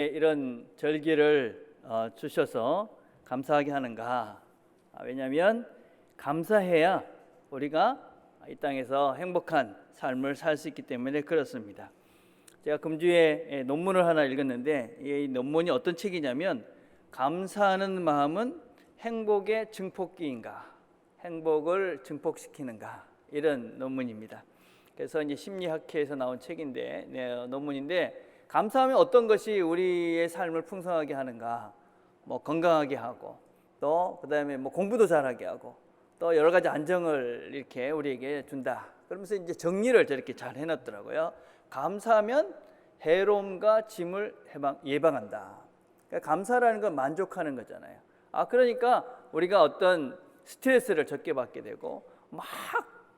이런 절기를 주셔서 감사하게 하는가? 왜냐하면 감사해야 우리가 이 땅에서 행복한 삶을 살 수 있기 때문에 그렇습니다. 제가 금주에 논문을 하나 읽었는데 이 논문이 어떤 책이냐면 감사하는 마음은 행복의 증폭기인가, 행복을 증폭시키는가, 이런 논문입니다. 그래서 이제 심리학회에서 나온 책인데 논문인데, 감사하면 어떤 것이 우리의 삶을 풍성하게 하는가, 건강하게 하고, 또 그다음에 공부도 잘하게 하고, 또 여러 가지 안정을 이렇게 우리에게 준다. 그러면서 이제 정리를 저렇게 잘 해놨더라고요. 감사하면 해로움과 짐을 예방한다. 그러니까 감사라는 건 만족하는 거잖아요. 그러니까 우리가 어떤 스트레스를 적게 받게 되고 막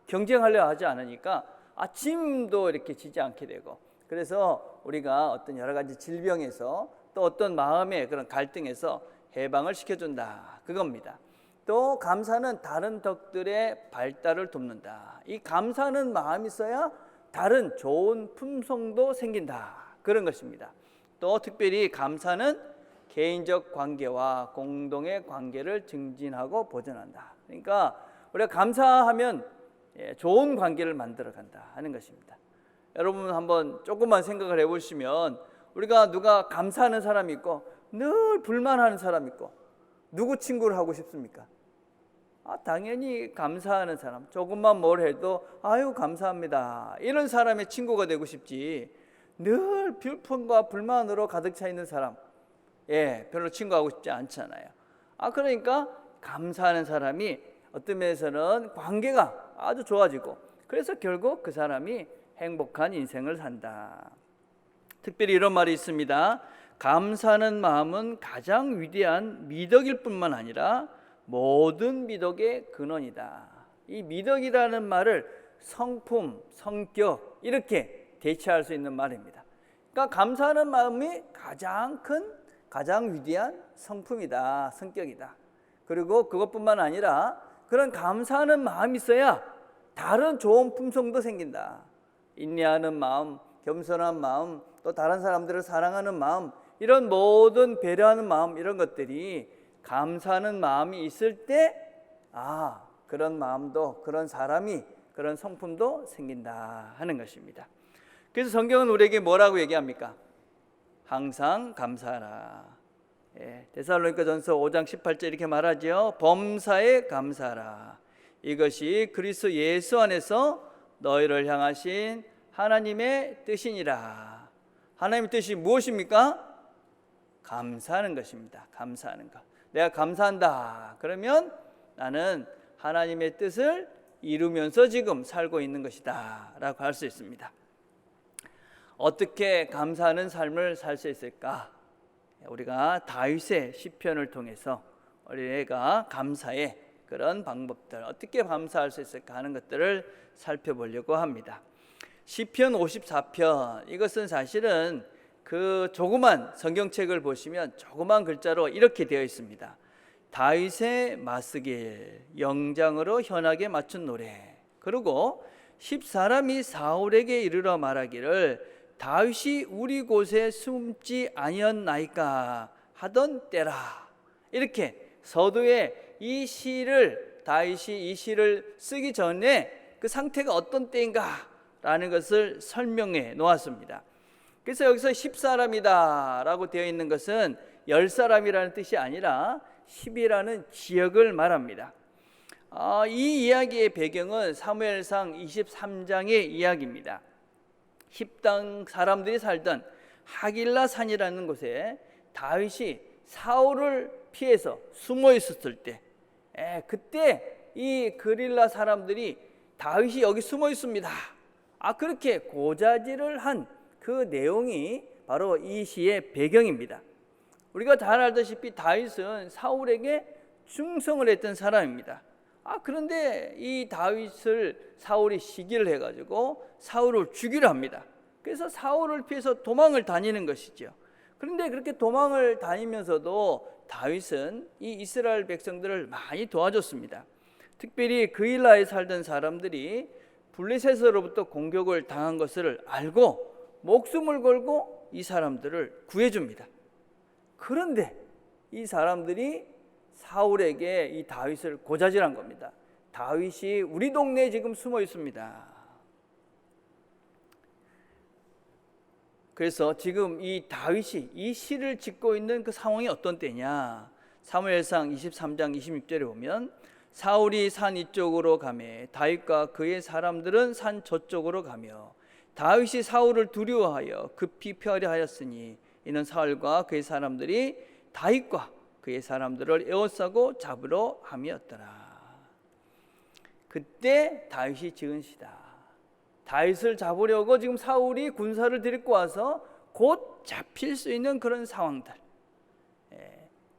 경쟁하려 하지 않으니까 짐도 이렇게 지지 않게 되고, 그래서 우리가 어떤 여러 가지 질병에서 또 어떤 마음의 그런 갈등에서 해방을 시켜준다, 그겁니다. 또 감사는 다른 덕들의 발달을 돕는다. 이 감사하는 마음이 있어야 다른 좋은 품성도 생긴다, 그런 것입니다. 또 특별히 감사는 개인적 관계와 공동의 관계를 증진하고 보존한다. 그러니까 우리가 감사하면 좋은 관계를 만들어간다 하는 것입니다. 여러분 한번 조금만 생각을 해보시면, 우리가 누가 감사하는 사람이 있고 늘 불만하는 사람이 있고, 누구 친구를 하고 싶습니까? 당연히 감사하는 사람, 조금만 뭘 해도 아유 감사합니다, 이런 사람의 친구가 되고 싶지, 늘 불평과 불만으로 가득 차 있는 사람, 별로 친구하고 싶지 않잖아요. 그러니까 감사하는 사람이 어떤 면에서는 관계가 아주 좋아지고, 그래서 결국 그 사람이 행복한 인생을 산다. 특별히 이런 말이 있습니다. 감사하는 마음은 가장 위대한 미덕일 뿐만 아니라 모든 미덕의 근원이다. 이 미덕이라는 말을 성품, 성격 이렇게 대체할 수 있는 말입니다. 그러니까 감사하는 마음이 가장 큰, 가장 위대한 성품이다, 성격이다. 그리고 그것뿐만 아니라 그런 감사하는 마음이 있어야 다른 좋은 품성도 생긴다. 인내하는 마음, 겸손한 마음, 또 다른 사람들을 사랑하는 마음, 이런 모든 배려하는 마음, 이런 것들이 감사하는 마음이 있을 때 그런 마음도, 그런 사람이, 그런 성품도 생긴다 하는 것입니다. 그래서 성경은 우리에게 뭐라고 얘기합니까? 항상 감사하라. 데살로니가전서 5장 18절 이렇게 말하죠. 범사에 감사하라. 이것이 그리스도 예수 안에서 너희를 향하신 하나님의 뜻이니라. 하나님의 뜻이 무엇입니까? 감사하는 것입니다. 감사하는 것. 내가 감사한다. 그러면 나는 하나님의 뜻을 이루면서 지금 살고 있는 것이다 라고 할 수 있습니다. 어떻게 감사하는 삶을 살 수 있을까? 우리가 다윗의 시편을 통해서 우리가 감사의 그런 방법들, 어떻게 감사할 수 있을까 하는 것들을 살펴보려고 합니다. 시편 54편, 이것은 사실은 그 조그만 성경책을 보시면 조그만 글자로 이렇게 되어 있습니다. 다윗의 마스길, 영장으로 현하게 맞춘 노래. 그리고 10사람이 사울에게 이르러 말하기를 다윗이 우리 곳에 숨지 아니었나이까 하던 때라. 이렇게 서두에 이 시를, 다윗이 이 시를 쓰기 전에 그 상태가 어떤 때인가 라는 것을 설명해 놓았습니다. 그래서 여기서 10사람이다 라고 되어 있는 것은 10사람이라는 뜻이 아니라 10이라는 지역을 말합니다. 이 이야기의 배경은 사무엘상 23장의 이야기입니다. 10당 사람들이 살던 하길라 산이라는 곳에 다윗이 사울을 피해서 숨어 있었을 때, 그때 이 그릴라 사람들이 다윗이 여기 숨어 있습니다, 그렇게 고자질을 한 그 내용이 바로 이 시의 배경입니다. 우리가 잘 알다시피 다윗은 사울에게 충성을 했던 사람입니다. 그런데 이 다윗을 사울이 시기를 해가지고 사울을 죽이려 합니다. 그래서 사울을 피해서 도망을 다니는 것이죠. 그런데 그렇게 도망을 다니면서도 다윗은 이 이스라엘 백성들을 많이 도와줬습니다. 특별히 그일라에 살던 사람들이 블레셋으로부터 공격을 당한 것을 알고 목숨을 걸고 이 사람들을 구해줍니다. 그런데 이 사람들이 사울에게 이 다윗을 고자질한 겁니다. 다윗이 우리 동네에 지금 숨어 있습니다. 그래서 지금 이 다윗이 이 시를 짓고 있는 그 상황이 어떤 때냐? 사무엘상 23장 26절에 보면 사울이 산 이쪽으로 가매 다윗과 그의 사람들은 산 저쪽으로 가며 다윗이 사울을 두려워하여 급히 피하려 하였으니 이는 사울과 그의 사람들이 다윗과 그의 사람들을 에워싸고 잡으러 함이었더라. 그때 다윗이 지은 시다. 다윗을 잡으려고 지금 사울이 군사를 데리고 와서 곧 잡힐 수 있는 그런 상황들.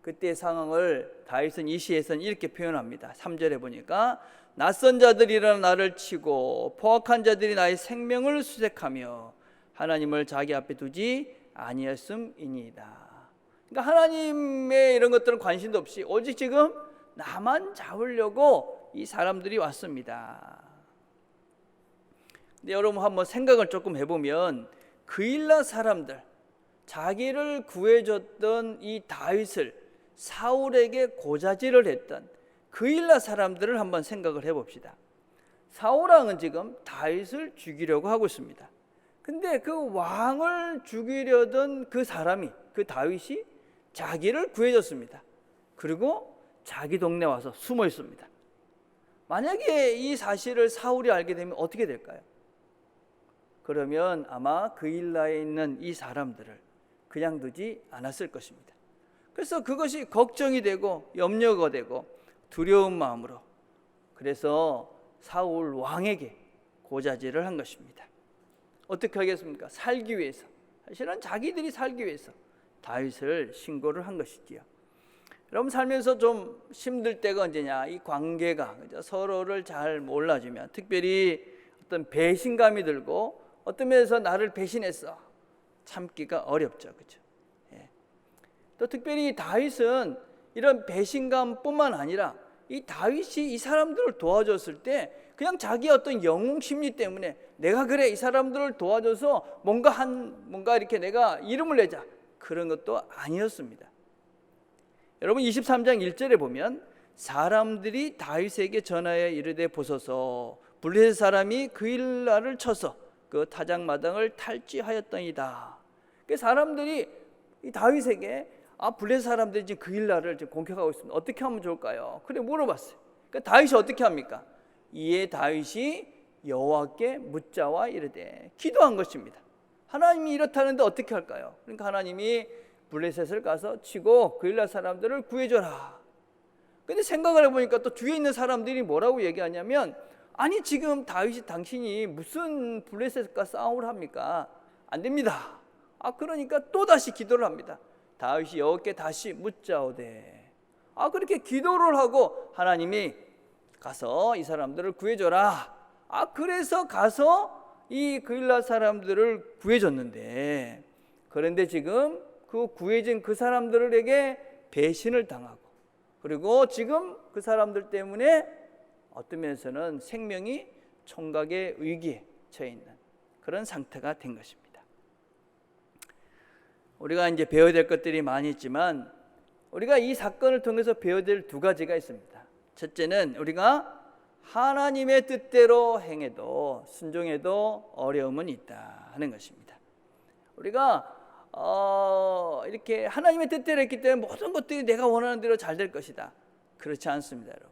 그때의 상황을 다윗은 이 시에서는 이렇게 표현합니다. 3절에 보니까 낯선 자들이라 나를 치고 포악한 자들이 나의 생명을 수색하며 하나님을 자기 앞에 두지 아니었음이니이다. 그러니까 하나님의 이런 것들은 관심도 없이 오직 지금 나만 잡으려고 이 사람들이 왔습니다. 근데 여러분 한번 생각을 조금 해보면 그일라 사람들, 자기를 구해줬던 이 다윗을 사울에게 고자질을 했던 그일라 사람들을 한번 생각을 해봅시다. 사울왕은 지금 다윗을 죽이려고 하고 있습니다. 근데 그 왕을 죽이려던 그 사람이, 그 다윗이 자기를 구해줬습니다. 그리고 자기 동네 와서 숨어 있습니다. 만약에 이 사실을 사울이 알게 되면 어떻게 될까요? 그러면 아마 그일라에 있는 이 사람들을 그냥 두지 않았을 것입니다. 그래서 그것이 걱정이 되고 염려가 되고 두려운 마음으로 그래서 사울 왕에게 고자질을 한 것입니다. 어떻게 하겠습니까? 살기 위해서, 사실은 자기들이 살기 위해서 다윗을 신고를 한 것이지요. 여러분 살면서 좀 힘들 때가 언제냐? 이 관계가 서로를 잘 몰라주면, 특별히 어떤 배신감이 들고 어떤 면에서 나를 배신했어, 참기가 어렵죠, 그렇죠? 또 특별히 다윗은 이런 배신감뿐만 아니라 이 다윗이 이 사람들을 도와줬을 때 그냥 자기 어떤 영웅 심리 때문에 내가 그래 이 사람들을 도와줘서 뭔가 이렇게 내가 이름을 내자, 그런 것도 아니었습니다. 여러분 23장 1절에 보면 사람들이 다윗에게 전하여 이르되 보소서 블레셋 사람이 그일라를 쳐서 그 타작마당을 탈취하였더이다. 그 사람들이 이 다윗에게 블레셋 사람들이 지금 그일라를 지금 공격하고 있습니다. 어떻게 하면 좋을까요? 그래 물어봤어요. 그러니까 다윗이 어떻게 합니까? 이에 다윗이 여호와께 묻자와 이르되 기도한 것입니다. 하나님이 이렇다는데 어떻게 할까요? 그러니까 하나님이 블레셋을 가서 치고 그일라 사람들을 구해줘라. 근데 생각을 해보니까 또 뒤에 있는 사람들이 뭐라고 얘기하냐면, 아니 지금 다윗이 당신이 무슨 블레셋과 싸움을 합니까? 안 됩니다. 그러니까 또 다시 기도를 합니다. 다윗이 여호와께 다시 묻자오되, 그렇게 기도를 하고 하나님이 가서 이 사람들을 구해줘라. 그래서 가서 이 그일라 사람들을 구해줬는데, 그런데 지금 그 구해진 그 사람들에게 배신을 당하고, 그리고 지금 그 사람들 때문에 어떤 면에서는 생명이 총각의 위기에 처해 있는 그런 상태가 된 것입니다. 우리가 이제 배워야 될 것들이 많이 있지만 우리가 이 사건을 통해서 배워야 될 두 가지가 있습니다. 첫째는 우리가 하나님의 뜻대로 행해도 순종해도 어려움은 있다 하는 것입니다. 우리가 이렇게 하나님의 뜻대로 했기 때문에 모든 것들이 내가 원하는 대로 잘 될 것이다, 그렇지 않습니다, 여러분.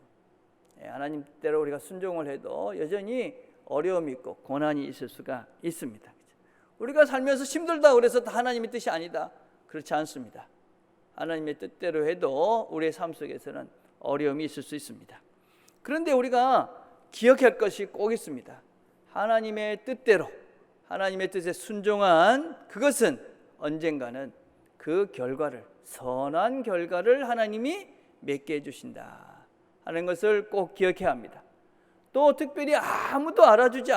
하나님 뜻대로 우리가 순종을 해도 여전히 어려움이 있고 고난이 있을 수가 있습니다. 우리가 살면서 힘들다 그래서 다 하나님의 뜻이 아니다, 그렇지 않습니다. 하나님의 뜻대로 해도 우리의 삶 속에서는 어려움이 있을 수 있습니다. 그런데 우리가 기억할 것이 꼭 있습니다. 하나님의 뜻대로, 하나님의 뜻에 순종한 그것은 언젠가는 그 결과를, 선한 결과를 하나님이 맺게 해주신다 하는 것을 꼭 기억해야 합니다. 또 특별히 아무도 알아주지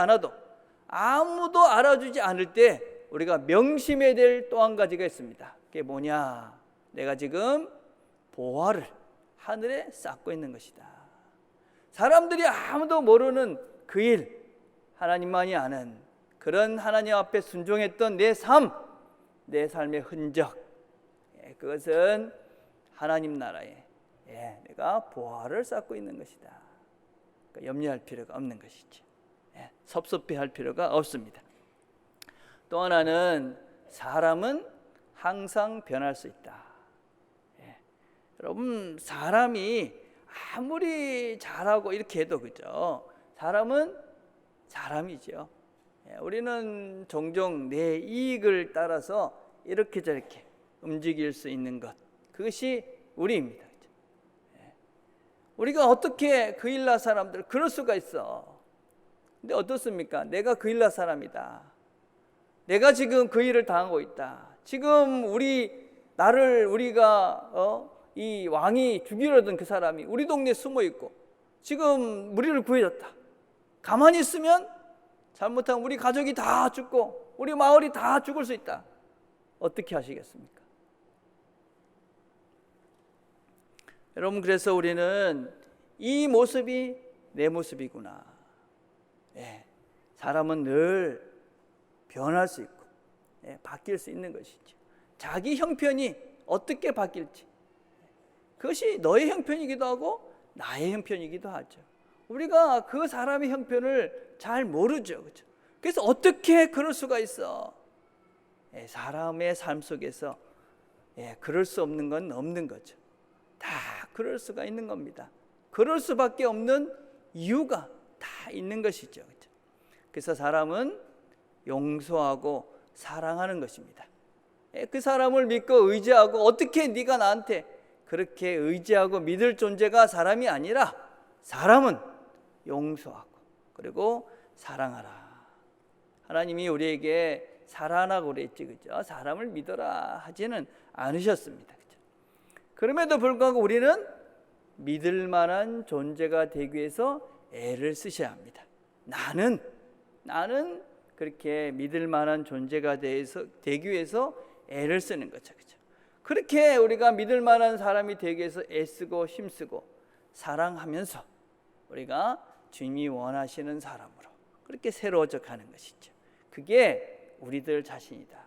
않을 때 우리가 명심해야 될 또 한 가지가 있습니다. 그게 뭐냐? 내가 지금 보화를 하늘에 쌓고 있는 것이다. 사람들이 아무도 모르는 그 일, 하나님만이 아는 그런 하나님 앞에 순종했던 내 삶의 흔적, 그것은 하나님 나라에 내가 보화를 쌓고 있는 것이다. 그러니까 염려할 필요가 없는 것이지. 섭섭해할 필요가 없습니다. 또 하나는 사람은 항상 변할 수 있다. 여러분, 사람이 아무리 잘하고 이렇게 해도 그죠? 사람은 사람이죠. 우리는 종종 내 이익을 따라서 이렇게 저렇게 움직일 수 있는 것, 그것이 우리입니다. 우리가 어떻게 그 일나 사람들 그럴 수가 있어. 근데 어떻습니까? 내가 그 일나 사람이다. 내가 지금 그 일을 당하고 있다. 지금 우리가 이 왕이 죽이려던 그 사람이 우리 동네에 숨어 있고 지금 우리를 구해줬다. 가만히 있으면 잘못하면 우리 가족이 다 죽고 우리 마을이 다 죽을 수 있다. 어떻게 하시겠습니까? 여러분, 그래서 우리는 이 모습이 내 모습이구나. 사람은 늘 변할 수 있고 바뀔 수 있는 것이죠. 자기 형편이 어떻게 바뀔지, 그것이 너의 형편이기도 하고 나의 형편이기도 하죠. 우리가 그 사람의 형편을 잘 모르죠. 그렇죠? 그래서 어떻게 그럴 수가 있어? 사람의 삶 속에서 그럴 수 없는 건 없는 거죠. 다 그럴 수가 있는 겁니다. 그럴 수밖에 없는 이유가 다 있는 것이죠. 그렇죠? 그래서 사람은 용서하고 사랑하는 것입니다. 그 사람을 믿고 의지하고, 어떻게 네가 나한테 그렇게 의지하고 믿을 존재가 사람이 아니라 사람은 용서하고 그리고 사랑하라. 하나님이 우리에게 사랑하라고 그랬지, 그죠? 사람을 믿어라 하지는 않으셨습니다. 그죠? 그럼에도 불구하고 우리는 믿을 만한 존재가 되기 위해서 애를 쓰셔야 합니다. 나는 그렇게 믿을 만한 존재가 되기 위해서 애를 쓰는 거죠. 그죠? 그렇게 우리가 믿을 만한 사람이 되기 위해서 애쓰고 힘쓰고 사랑하면서 우리가 주님이 원하시는 사람으로 그렇게 새로워져 가는 것이죠. 그게 우리들 자신이다.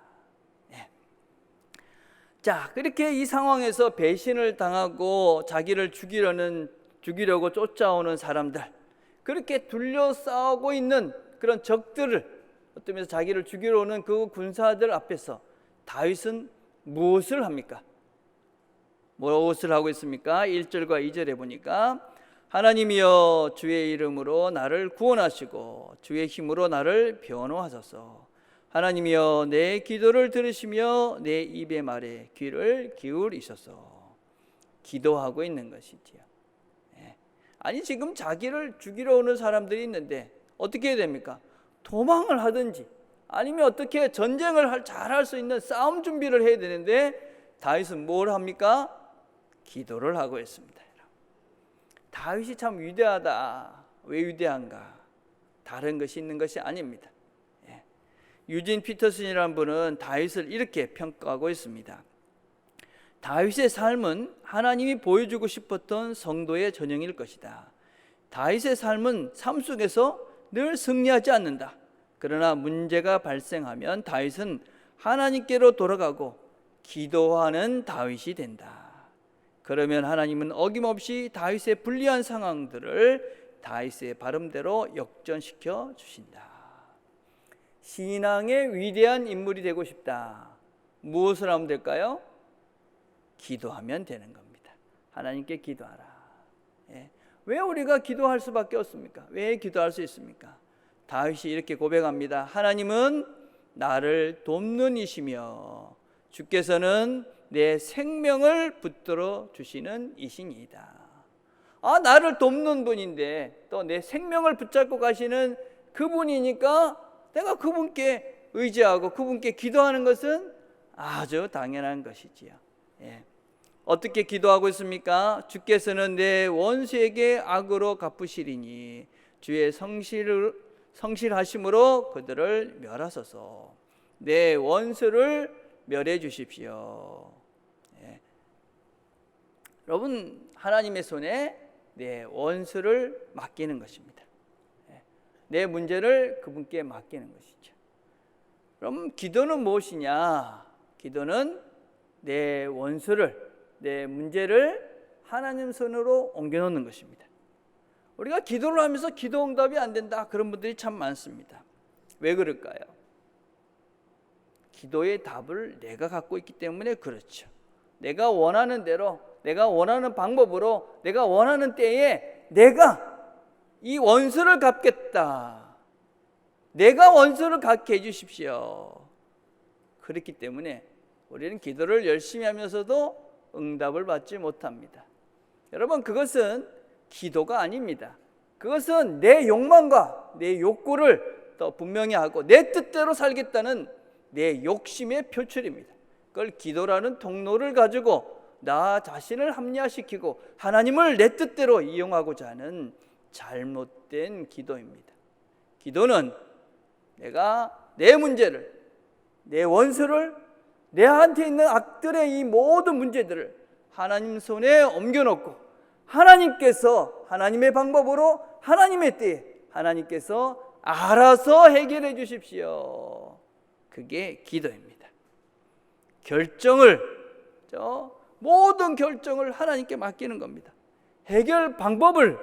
자, 그렇게 이 상황에서 배신을 당하고 자기를 죽이려고 쫓아오는 사람들, 그렇게 둘러싸고 있는 그런 적들을, 어떤 면에서 자기를 죽이러 오는 그 군사들 앞에서 다윗은 무엇을 합니까? 무엇을 하고 있습니까? 1절과 2절에 보니까 하나님이여 주의 이름으로 나를 구원하시고 주의 힘으로 나를 변호하소서. 하나님이여 내 기도를 들으시며 내 입의 말에 귀를 기울이소서. 기도하고 있는 것이지요. 아니, 지금 자기를 죽이러 오는 사람들이 있는데 어떻게 해야 됩니까? 도망을 하든지 아니면 어떻게 전쟁을 잘할 수 있는 싸움 준비를 해야 되는데 다윗은 뭘 합니까? 기도를 하고 있습니다. 다윗이 참 위대하다. 왜 위대한가? 다른 것이 있는 것이 아닙니다. 유진 피터슨이라는 분은 다윗을 이렇게 평가하고 있습니다. 다윗의 삶은 하나님이 보여주고 싶었던 성도의 전형일 것이다. 다윗의 삶은 삶 속에서 늘 승리하지 않는다. 그러나 문제가 발생하면 다윗은 하나님께로 돌아가고 기도하는 다윗이 된다. 그러면 하나님은 어김없이 다윗의 불리한 상황들을 다윗의 발음대로 역전시켜 주신다. 신앙의 위대한 인물이 되고 싶다. 무엇을 하면 될까요? 기도하면 되는 겁니다. 하나님께 기도하라. 왜 우리가 기도할 수밖에 없습니까? 왜 기도할 수 있습니까? 다윗이 이렇게 고백합니다. 하나님은 나를 돕는 이시며 주께서는 내 생명을 붙들어 주시는 이신이다. 나를 돕는 분인데 또 내 생명을 붙잡고 가시는 그분이니까 내가 그분께 의지하고 그분께 기도하는 것은 아주 당연한 것이지요. 어떻게 기도하고 있습니까? 주께서는 내 원수에게 악으로 갚으시리니 주의 성실하심으로 그들을 멸하소서. 내 원수를 멸해 주십시오. 여러분, 하나님의 손에 내 원수를 맡기는 것입니다. 내 문제를 그분께 맡기는 것이죠. 그럼 기도는 무엇이냐? 기도는 내 원수를, 내 문제를 하나님 손으로 옮겨놓는 것입니다. 우리가 기도를 하면서 기도 응답이 안 된다, 그런 분들이 참 많습니다. 왜 그럴까요? 기도의 답을 내가 갖고 있기 때문에 그렇죠. 내가 원하는 대로, 내가 원하는 방법으로, 내가 원하는 때에 내가 이 원수를 갚겠다, 내가 원수를 갚게 해주십시오. 그렇기 때문에 우리는 기도를 열심히 하면서도 응답을 받지 못합니다. 여러분, 그것은 기도가 아닙니다. 그것은 내 욕망과 내 욕구를 더 분명히 하고 내 뜻대로 살겠다는 내 욕심의 표출입니다. 그걸 기도라는 통로를 가지고 나 자신을 합리화시키고 하나님을 내 뜻대로 이용하고자 하는 잘못된 기도입니다. 기도는 내가 내 문제를, 내 원수를, 내한테 있는 악들의 이 모든 문제들을 하나님 손에 옮겨놓고 하나님께서 하나님의 방법으로 하나님의 때에 하나님께서 알아서 해결해 주십시오. 그게 기도입니다. 모든 결정을 하나님께 맡기는 겁니다. 해결 방법을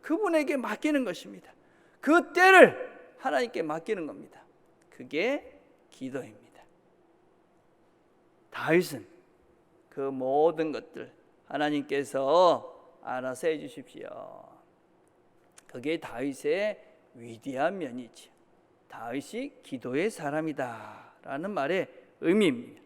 그분에게 맡기는 것입니다. 그 때를 하나님께 맡기는 겁니다. 그게 기도입니다. 다윗은 그 모든 것들 하나님께서 알아서 해주십시오. 그게 다윗의 위대한 면이지. 다윗이 기도의 사람이다 라는 말의 의미입니다.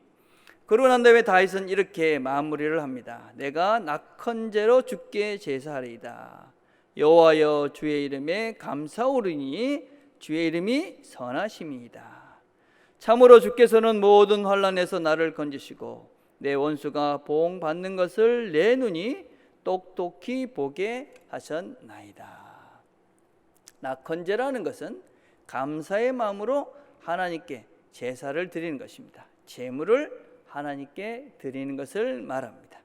그러고 난 다음에 다윗은 이렇게 마무리를 합니다. 내가 낙헌제로 주께 제사하리이다. 여호와여, 주의 이름에 감사오르니 주의 이름이 선하심이이다. 참으로 주께서는 모든 환난에서 나를 건지시고 내 원수가 보응받는 것을 내 눈이 똑똑히 보게 하셨나이다. 낙헌제라는 것은 감사의 마음으로 하나님께 제사를 드리는 것입니다. 제물을 하나님께 드리는 것을 말합니다.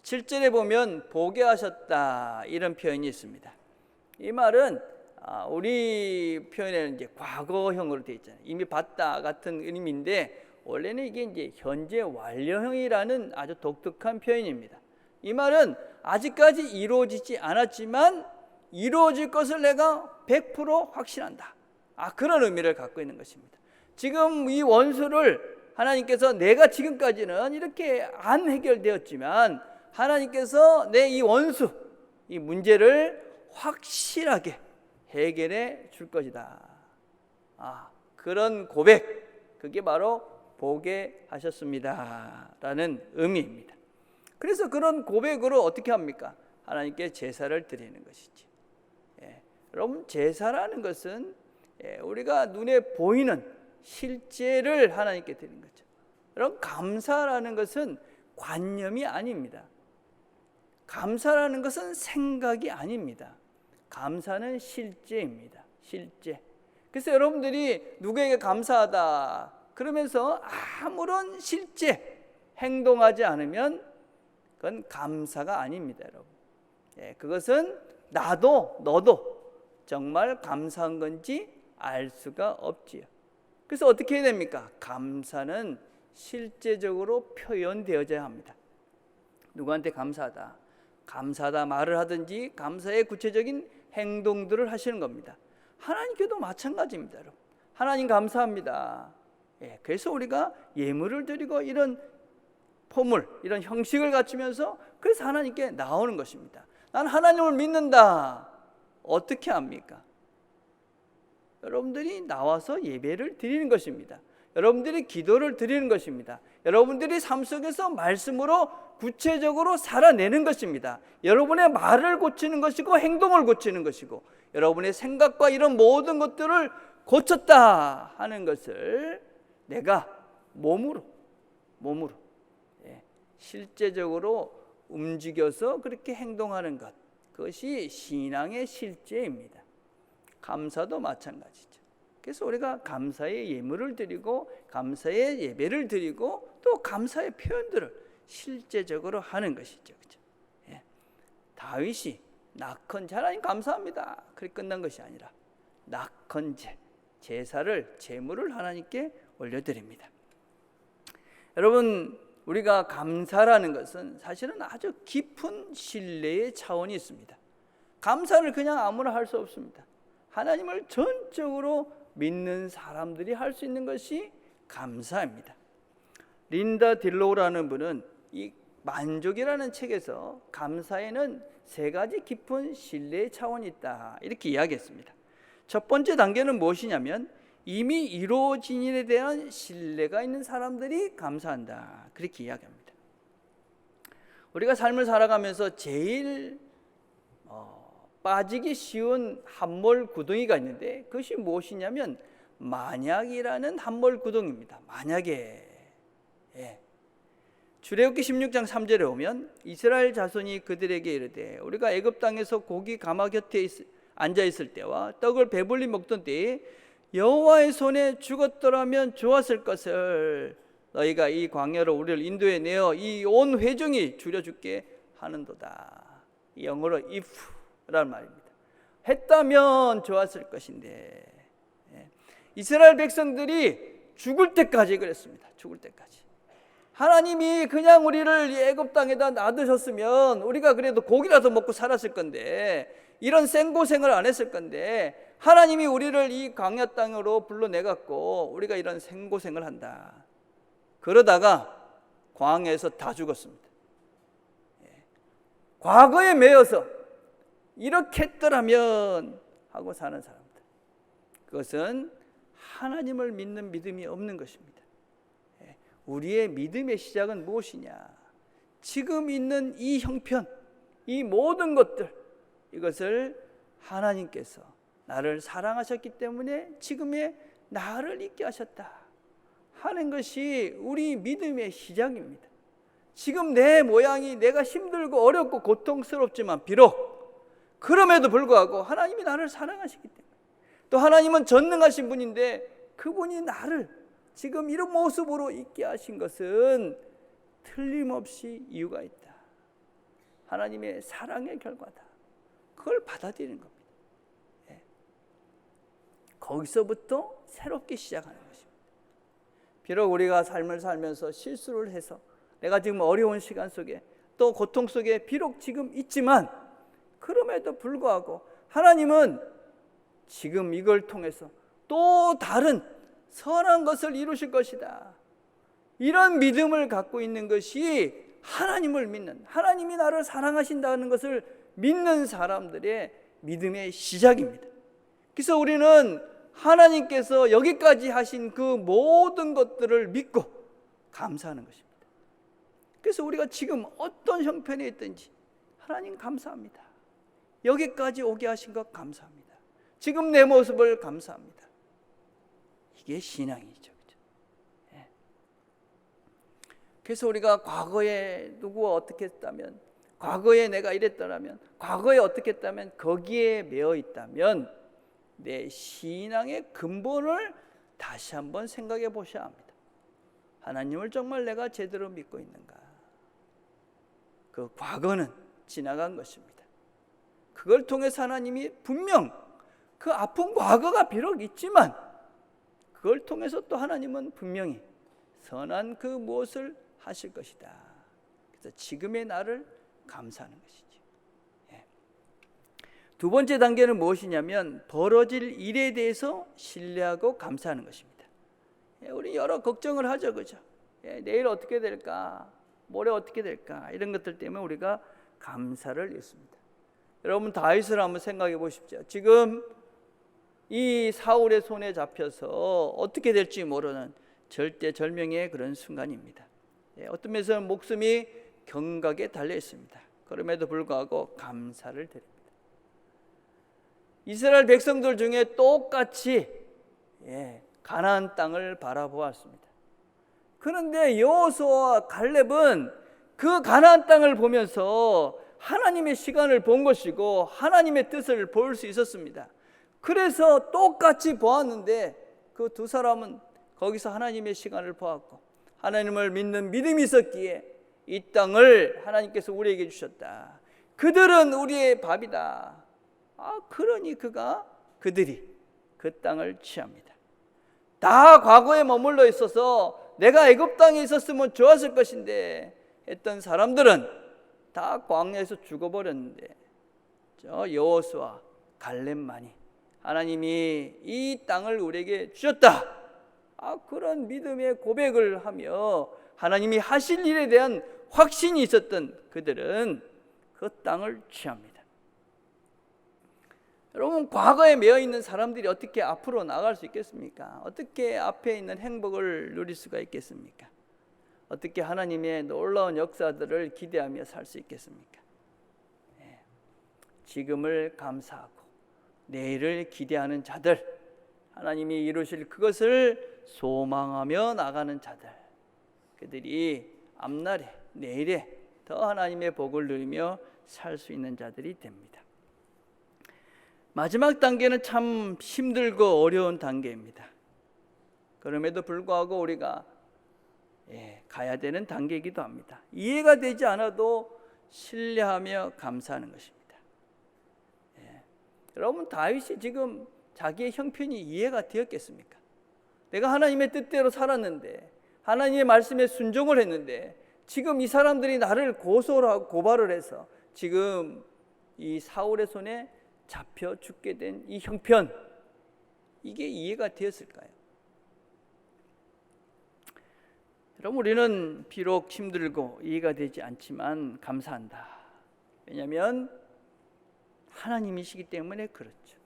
7절에 보면 보게 하셨다, 이런 표현이 있습니다. 이 말은 우리 표현에는 이제 과거형으로 되어 있잖아요. 이미 봤다 같은 의미인데 원래는 이게 이제 현재 완료형이라는 아주 독특한 표현입니다. 이 말은 아직까지 이루어지지 않았지만 이루어질 것을 내가 100% 확신한다. 그런 의미를 갖고 있는 것입니다. 지금 이 원수를 하나님께서 내가 지금까지는 이렇게 안 해결되었지만 하나님께서 내 이 원수, 이 문제를 확실하게 해결해 줄 것이다. 그런 고백, 그게 바로 보게 하셨습니다 라는 의미입니다. 그래서 그런 고백으로 어떻게 합니까? 하나님께 제사를 드리는 것이지. 여러분, 제사라는 것은 우리가 눈에 보이는 실제를 하나님께 드리는 거죠. 여러분, 감사라는 것은 관념이 아닙니다. 감사라는 것은 생각이 아닙니다. 감사는 실제입니다. 실제. 그래서 여러분들이 누구에게 감사하다 그러면서 아무런 실제 행동하지 않으면 그건 감사가 아닙니다, 여러분. 그것은 나도 너도 정말 감사한 건지 알 수가 없지요. 그래서 어떻게 해야 됩니까? 감사는 실제적으로 표현되어져야 합니다. 누구한테 감사하다, 감사하다 말을 하든지 감사의 구체적인 행동들을 하시는 겁니다. 하나님께도 마찬가지입니다, 여러분. 하나님 감사합니다. 그래서 우리가 예물을 드리고 이런 포물, 이런 형식을 갖추면서 그래서 하나님께 나오는 것입니다. 난 하나님을 믿는다. 어떻게 합니까? 여러분들이 나와서 예배를 드리는 것입니다. 여러분들이 기도를 드리는 것입니다. 여러분들이 삶 속에서 말씀으로 구체적으로 살아내는 것입니다. 여러분의 말을 고치는 것이고 행동을 고치는 것이고 여러분의 생각과 이런 모든 것들을 고쳤다 하는 것을 내가 몸으로 실제적으로 움직여서 그렇게 행동하는 것, 그것이 신앙의 실제입니다. 감사도 마찬가지죠. 그래서 우리가 감사의 예물을 드리고 감사의 예배를 드리고 또 감사의 표현들을 실제적으로 하는 것이죠. 그렇죠? 다윗이 낙헌제, 하나님 감사합니다, 그렇게 끝난 것이 아니라 낙헌제, 제사를, 제물을 하나님께 올려드립니다. 여러분, 우리가 감사라는 것은 사실은 아주 깊은 신뢰의 차원이 있습니다. 감사를 그냥 아무나 할 수 없습니다. 하나님을 전적으로 믿는 사람들이 할 수 있는 것이 감사입니다. 린다 딜로우라는 분은 이 만족이라는 책에서 감사에는 세 가지 깊은 신뢰의 차원이 있다, 이렇게 이야기했습니다. 첫 번째 단계는 무엇이냐면 이미 이루어진 일에 대한 신뢰가 있는 사람들이 감사한다, 그렇게 이야기합니다. 우리가 삶을 살아가면서 제일 빠지기 쉬운 함몰 구덩이가 있는데 그것이 무엇이냐면 만약이라는 함몰 구덩이입니다. 만약에. 출애굽기 16장 3절에 오면 이스라엘 자손이 그들에게 이르되 우리가 애굽 땅에서 고기 가마 곁에 앉아 있을 때와 떡을 배불리 먹던 때에 여호와의 손에 죽었더라면 좋았을 것을 너희가 이 광야로 우리를 인도해 내어 이 온 회중이 줄여줄게 하는도다. 영어로 if라는 말입니다. 했다면 좋았을 것인데, 이스라엘 백성들이 죽을 때까지 그랬습니다. 죽을 때까지. 하나님이 그냥 우리를 애굽 땅에다 놔두셨으면 우리가 그래도 고기라도 먹고 살았을 건데, 이런 생고생을 안 했을 건데, 하나님이 우리를 이 광야 땅으로 불러내갖고 우리가 이런 생고생을 한다. 그러다가 광야에서 다 죽었습니다. 과거에 매여서 이렇게 했더라면 하고 사는 사람들, 그것은 하나님을 믿는 믿음이 없는 것입니다. 우리의 믿음의 시작은 무엇이냐? 지금 있는 이 형편, 이 모든 것들, 이것을 하나님께서 나를 사랑하셨기 때문에 지금의 나를 있게 하셨다 하는 것이 우리 믿음의 시작입니다. 지금 내 모양이 내가 힘들고 어렵고 고통스럽지만 비록 그럼에도 불구하고 하나님이 나를 사랑하시기 때문에, 또 하나님은 전능하신 분인데 그분이 나를 지금 이런 모습으로 있게 하신 것은 틀림없이 이유가 있다. 하나님의 사랑의 결과다. 그걸 받아들이는 겁니다. 거기서부터 새롭게 시작하는 것입니다. 비록 우리가 삶을 살면서 실수를 해서 내가 지금 어려운 시간 속에 또 고통 속에 비록 지금 있지만, 그럼에도 불구하고 하나님은 지금 이걸 통해서 또 다른 선한 것을 이루실 것이다. 이런 믿음을 갖고 있는 것이 하나님을 믿는, 하나님이 나를 사랑하신다는 것을 믿는 사람들의 믿음의 시작입니다. 그래서 우리는 하나님께서 여기까지 하신 그 모든 것들을 믿고 감사하는 것입니다. 그래서 우리가 지금 어떤 형편에 있든지 하나님 감사합니다. 여기까지 오게 하신 것 감사합니다. 지금 내 모습을 감사합니다. 이게 신앙이죠. 그래서 우리가 과거에 누구와 어떻게 했다면, 과거에 내가 이랬더라면, 과거에 어떻게 했다면, 거기에 매여 있다면 내 신앙의 근본을 다시 한번 생각해 보셔야 합니다. 하나님을 정말 내가 제대로 믿고 있는가? 그 과거는 지나간 것입니다. 그걸 통해서 하나님이 분명 그 아픈 과거가 비록 있지만 그걸 통해서 또 하나님은 분명히 선한 그 무엇을 하실 것이다. 그래서 지금의 나를 감사하는 것이죠. 두 번째 단계는 무엇이냐면 벌어질 일에 대해서 신뢰하고 감사하는 것입니다. 우리 여러 걱정을 하죠, 그죠? 내일 어떻게 될까? 모레 어떻게 될까? 이런 것들 때문에 우리가 감사를 잃습니다. 여러분 다윗을 한번 생각해 보십시오. 지금 이 사울의 손에 잡혀서 어떻게 될지 모르는 절대절명의 그런 순간입니다. 어떤 면에서는 목숨이 경각에 달려 있습니다. 그럼에도 불구하고 감사를 드립니다. 이스라엘 백성들 중에 똑같이 가나안 땅을 바라보았습니다. 그런데 여호수아와 갈렙은 그 가나안 땅을 보면서 하나님의 시간을 본 것이고 하나님의 뜻을 볼 수 있었습니다. 그래서 똑같이 보았는데 그 두 사람은 거기서 하나님의 시간을 보았고 하나님을 믿는 믿음이 있었기에 이 땅을 하나님께서 우리에게 주셨다. 그들은 우리의 밥이다. 그러니 그들이 그 땅을 취합니다. 다 과거에 머물러 있어서 내가 애굽 땅에 있었으면 좋았을 것인데 했던 사람들은 다 광야에서 죽어버렸는데 저 여호수아, 갈렙만이 하나님이 이 땅을 우리에게 주셨다, 그런 믿음의 고백을 하며 하나님이 하실 일에 대한 확신이 있었던 그들은 그 땅을 취합니다. 여러분, 과거에 매여 있는 사람들이 어떻게 앞으로 나갈 수 있겠습니까? 어떻게 앞에 있는 행복을 누릴 수가 있겠습니까? 어떻게 하나님의 놀라운 역사들을 기대하며 살 수 있겠습니까? 지금을 감사하고 내일을 기대하는 자들, 하나님이 이루실 그것을 소망하며 나가는 자들, 그들이 앞날에 내일에 더 하나님의 복을 누리며 살 수 있는 자들이 됩니다. 마지막 단계는 참 힘들고 어려운 단계입니다. 그럼에도 불구하고 우리가 가야 되는 단계이기도 합니다. 이해가 되지 않아도 신뢰하며 감사하는 것입니다. 여러분, 다윗이 지금 자기의 형편이 이해가 되었겠습니까? 내가 하나님의 뜻대로 살았는데, 하나님의 말씀에 순종을 했는데, 지금 이 사람들이 나를 고소하고 고발을 해서 지금 이 사울의 손에 잡혀 죽게 된 이 형편, 이게 이해가 되었을까요? 여러분, 우리는 비록 힘들고 이해가 되지 않지만 감사한다. 왜냐하면 하나님이시기 때문에 그렇죠.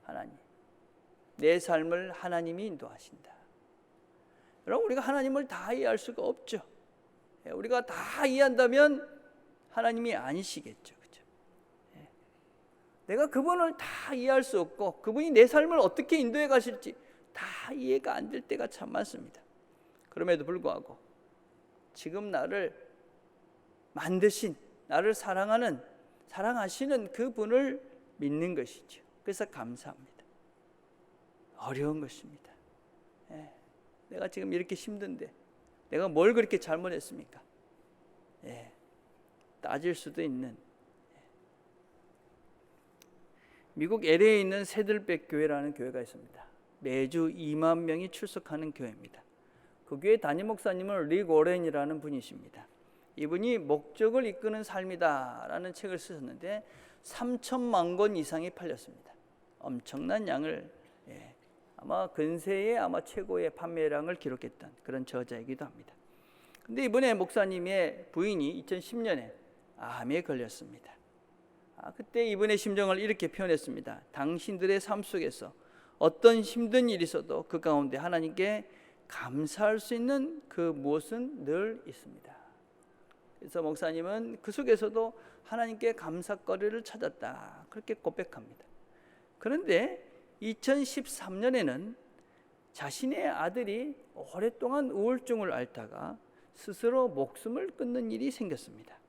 하나님, 내 삶을 하나님이 인도하신다. 여러분, 우리가 하나님을 다 이해할 수가 없죠. 우리가 다 이해한다면 하나님이 아니시겠죠. 그렇죠? 내가 그분을 다 이해할 수 없고 그분이 내 삶을 어떻게 인도해 가실지 다 이해가 안 될 때가 참 많습니다. 그럼에도 불구하고 지금 나를 만드신, 나를 사랑하시는 그분을 믿는 것이죠. 그래서 감사합니다. 어려운 것입니다. 내가 지금 이렇게 힘든데 내가 뭘 그렇게 잘못했습니까? 따질 수도 있는. 미국 LA에 있는 새들백 교회라는 교회가 있습니다. 매주 2만 명이 출석하는 교회입니다. 그 교회 담임 목사님은 릭 워렌이라는 분이십니다. 이분이 목적을 이끄는 삶이다라는 책을 쓰셨는데 3천만 권 이상이 팔렸습니다. 엄청난 양을, 아마 근세의 최고의 판매량을 기록했던 그런 저자이기도 합니다. 근데 이번에 목사님의 부인이 2010년에 암에 걸렸습니다. 그때 이분의 심정을 이렇게 표현했습니다. 당신들의 삶 속에서 어떤 힘든 일이 있어도 그 가운데 하나님께 감사할 수 있는 그 무엇은 늘 있습니다. 그래서 목사님은 그 속에서도 하나님께 감사거리를 찾았다, 그렇게 고백합니다. 그런데 2013년에는 자신의 아들이 오랫동안 우울증을 앓다가 스스로 목숨을 끊는 일이 생겼습니다.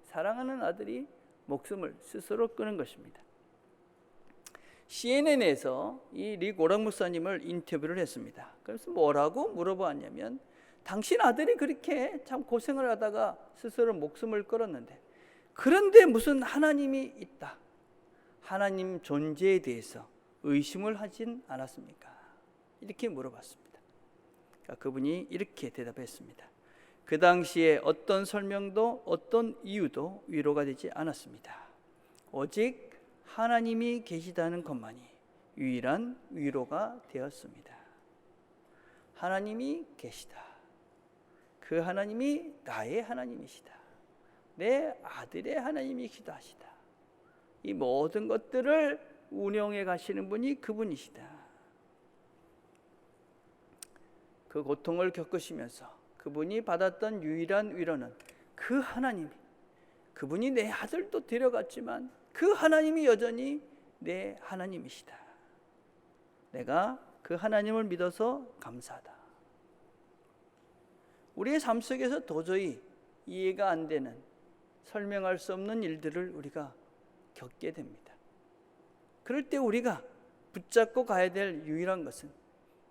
사랑하는 아들이 목숨을 스스로 끊은 것입니다. CNN에서 이 릭 오락 목사님을 인터뷰를 했습니다. 그래서 뭐라고 물어보았냐면, 당신 아들이 그렇게 참 고생을 하다가 스스로 목숨을 끊었는데, 그런데 무슨 하나님이 있다, 하나님 존재에 대해서 의심을 하진 않았습니까? 이렇게 물어봤습니다. 그러니까 그분이 이렇게 대답했습니다. 그 당시에 어떤 설명도 어떤 이유도 위로가 되지 않았습니다. 오직 하나님이 계시다는 것만이 유일한 위로가 되었습니다. 하나님이 계시다. 그 하나님이 나의 하나님이시다. 내 아들의 하나님이시다 하시다. 이 모든 것들을 운영해 가시는 분이 그분이시다. 그 고통을 겪으시면서 그분이 받았던 유일한 위로는 그 하나님이, 그분이 내 아들도 데려갔지만 그 하나님이 여전히 내 하나님이시다. 내가 그 하나님을 믿어서 감사하다. 우리의 삶 속에서 도저히 이해가 안 되는, 설명할 수 없는 일들을 우리가 겪게 됩니다. 그럴 때 우리가 붙잡고 가야 될 유일한 것은,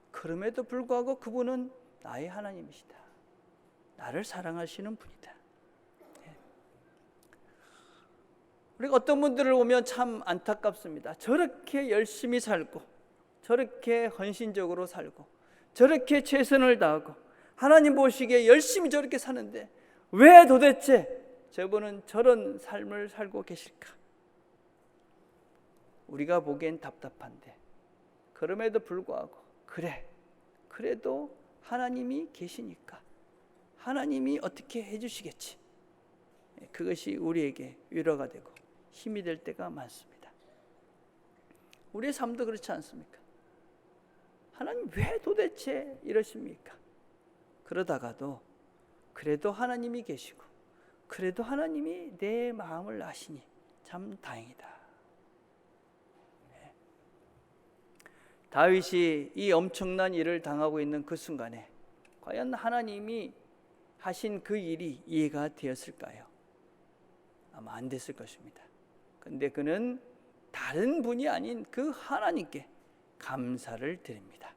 그럼에도 불구하고 그분은 나의 하나님이시다. 나를 사랑하시는 분이다. 우리가 어떤 분들을 보면 참 안타깝습니다. 저렇게 열심히 살고, 저렇게 헌신적으로 살고, 저렇게 최선을 다하고 하나님 보시기에 열심히 저렇게 사는데 왜 도대체 저분은 저런 삶을 살고 계실까? 우리가 보기엔 답답한데 그럼에도 불구하고 그래도 하나님이 계시니까 하나님이 어떻게 해주시겠지. 그것이 우리에게 위로가 되고 힘이 될 때가 많습니다. 우리의 삶도 그렇지 않습니까? 하나님 왜 도대체 이러십니까? 그러다가도 그래도 하나님이 계시고 그래도 하나님이 내 마음을 아시니 참 다행이다. 다윗이 이 엄청난 일을 당하고 있는 그 순간에 과연 하나님이 하신 그 일이 이해가 되었을까요? 아마 안 됐을 것입니다. 그런데 그는 다른 분이 아닌 그 하나님께 감사를 드립니다.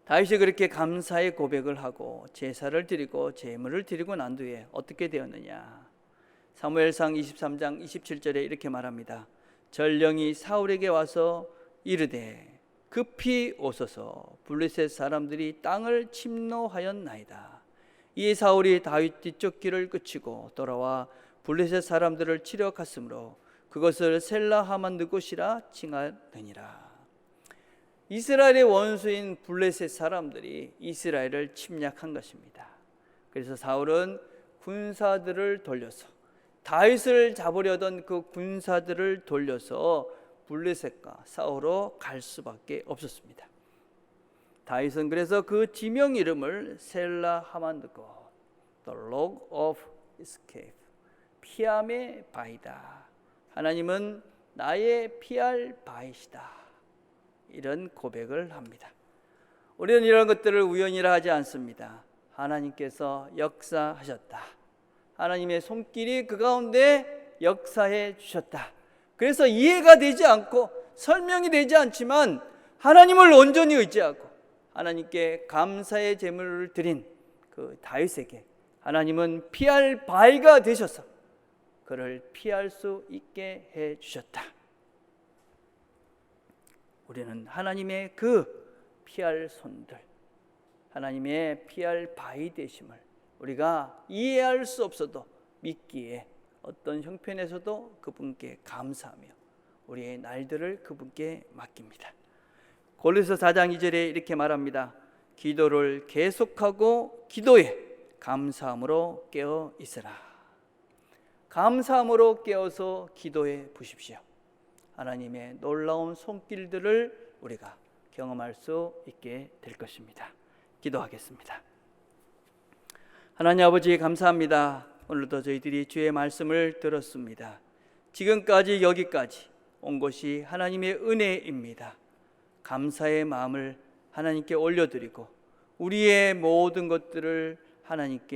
다윗이 그렇게 감사의 고백을 하고 제사를 드리고 제물을 드리고 난 뒤에 어떻게 되었느냐? 사무엘상 23장 27절에 이렇게 말합니다. 전령이 사울에게 와서 이르되 급히 오소서 블레셋 사람들이 땅을 침노하였나이다. 이에 사울이 다윗 뒤쪽 길을 그치고 돌아와 블레셋 사람들을 치러 갔으므로 그것을 셀라 하만드 곳이라 칭하느니라. 이스라엘의 원수인 블레셋 사람들이 이스라엘을 침략한 것입니다. 그래서 사울은 군사들을 돌려서 다윗을 잡으려던 그 군사들을 돌려서 블레셋과 싸우러 갈 수밖에 없었습니다. 다윗은 그래서 그 지명 이름을 셀라 하만드고 The Rock of Escape, 피함의 바위다. 하나님은 나의 피할 바위시다. 이런 고백을 합니다. 우리는 이런 것들을 우연이라 하지 않습니다. 하나님께서 역사하셨다. 하나님의 손길이 그 가운데 역사해 주셨다. 그래서 이해가 되지 않고 설명이 되지 않지만 하나님을 온전히 의지하고 하나님께 감사의 제물을 드린 그 다윗에게 하나님은 피할 바위가 되셔서 그를 피할 수 있게 해 주셨다. 우리는 하나님의 그 피할 손들, 하나님의 피할 바위 되심을 우리가 이해할 수 없어도 믿기에 어떤 형편에서도 그분께 감사하며 우리의 날들을 그분께 맡깁니다. 골로새 4장 2절에 이렇게 말합니다. 기도를 계속하고 기도에 감사함으로 깨어 있으라. 감사함으로 깨어서 기도해 보십시오. 하나님의 놀라운 손길들을 우리가 경험할 수 있게 될 것입니다. 기도하겠습니다. 하나님 아버지 감사합니다. 오늘도 저희들이 주의 말씀을 들었습니다. 지금까지 여기까지 온 것이 하나님의 은혜입니다. 감사의 마음을 하나님께 올려드리고 우리의 모든 것들을 하나님께